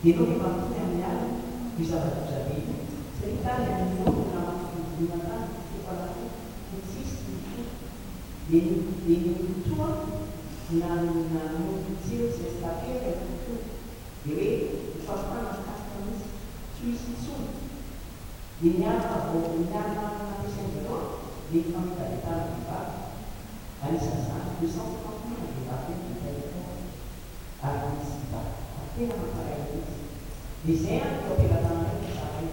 di dove mantiene bisogna sapere se l'Italia non è una mattina che quando insiste di tutto non si sta per tutto deve fare una casta sui sisoni di Niama o di Niama per esempio di familiarità di fatto all'issanza di sono qualcuno che va per il tempo all'università appena non farei disegno che la donna sai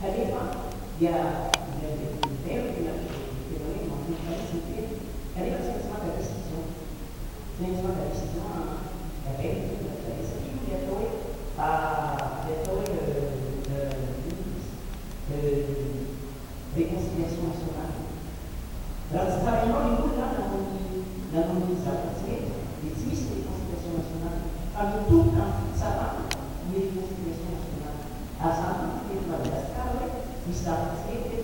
arriva via del tempo che volevamo fare sentire arriva senza una decisione è vero che poi riconciliazione nazionale stavano in nulla la non disabilità esiste riconciliazione nazionale hanno tutta sarà di riconciliazione nazionale a San che la scala mi sta sempre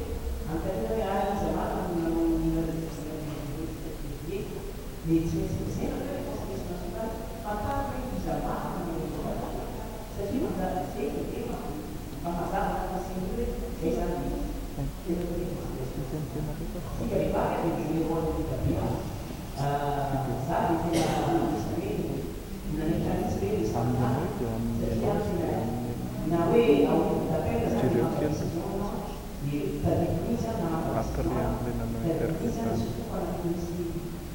anche da reale chiamata una di riconciliazione nazionale ma tanto in disabilità se ci mangiare sempre ma passare sempre esami che lo sì, arrivare a dei ruoli di capire sai che una legge di sanità una way out da per di terminizza una terminizza su quella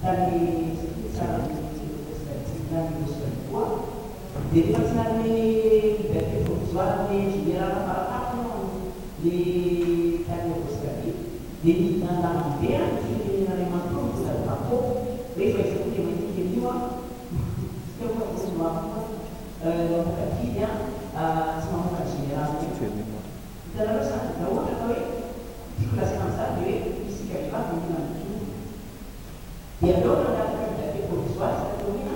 dagli di relazionarmi perché funzionare ci era di devi andare via che non è mai pronto dal campo lei fa sempre che io che ho la cattiva siamo facili dalla rosa da ora poi piccola stanza dove si capiva come e allora la perché professuale domina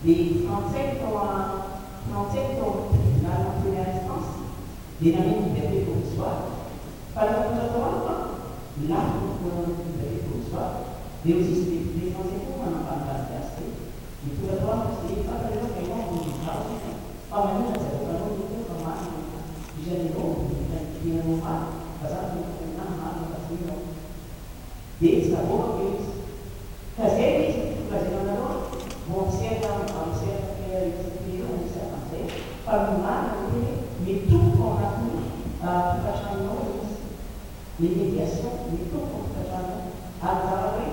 di francetto la prima istanza dinamiche perché professuale per la volta l'altro per professuale devo esistere di francetto ma non fantastico di tutta la volta si fa per lo che non si fa ma non c'è per non tutto ma bisogna che non fa basato in una di lavoro che caseri la settimana non si è da mais tout en appui facciamo l'immediazione di tutto facciamo a lavorare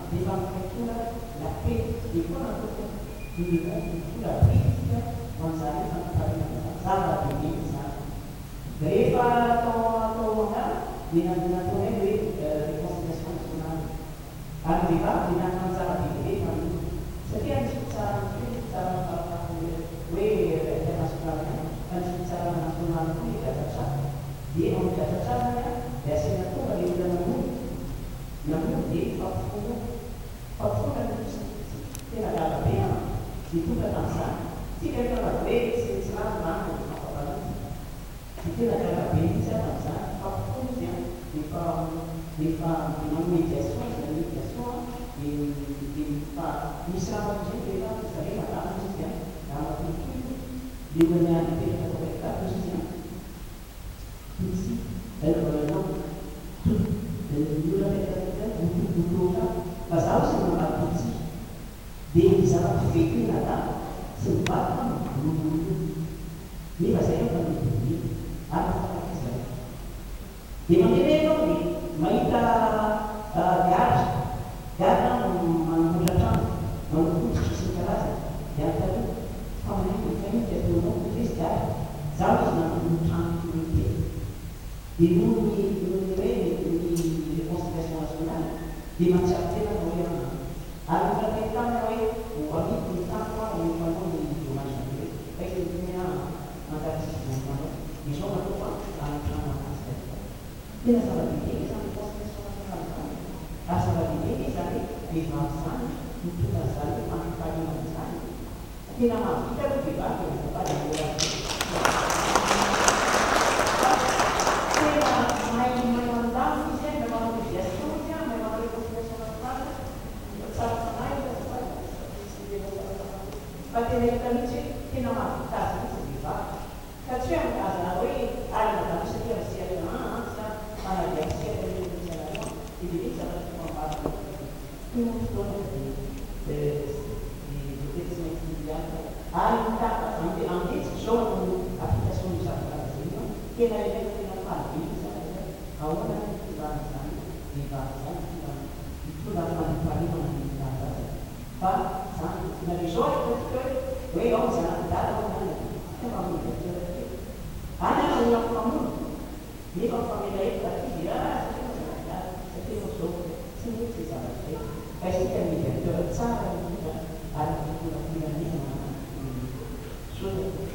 di manufactura la che di buona cosa di cultura critica non sai fare la divisa greva di un'allenazione di riconciliazione nazionale arriva di una manzana di greva se ti hanno nazionale pubblica facciata di non facciata e assegnatura di una di qualcuno che la gara prima di tutta la si che la si va avanti si la gara prima si avanza qualcuno di non mediazione mi sarà gente che sarà la di guadagnare per la corretta posizione. Quindi, allora, tu la metà basata su una parte di sarà fake in realtà, se un fatto mi va sempre a dire, di mantenere ma gara non ci si casa, come che non pescare, salvo un tanto di non di riconciliazione nazionale, di mangiare la vogliamo. Allora, noi un po' di tanto un po' di mangiare, perché bisogna magari mi sono qua della sala di ieri, sono la sala di ieri, di Massani, in tutta la sala, anche fare una Massani. Che la mattina lo privata non fa di ma mandato mi sembra quando si ascolta, ma quando si ascolta Materialmente, tena mahavitazy mihitsy ny vehivavy. Ka tsy hoe aza hoe alina damisatria misehatra manaviasika misy anareo dia bebe zavatra fambavaka ny fotoana dia tsy maintsy miliaka ary mitaka andetsika zao no application ny zavakarazany tena ilaina tena fahabe zany ahoana fitondrana zany vehivavy zany mitondra fanempahalemana ny vehivavy fa zany na le zao rehefa hoe ao zanakidala ao nana tika mamonjy any ananona famono nefa famelaefa dia zanakidala satria zao tsy mety zay zavatra zay fa isika médiateur tsara indrindra ary mitondra firenena soa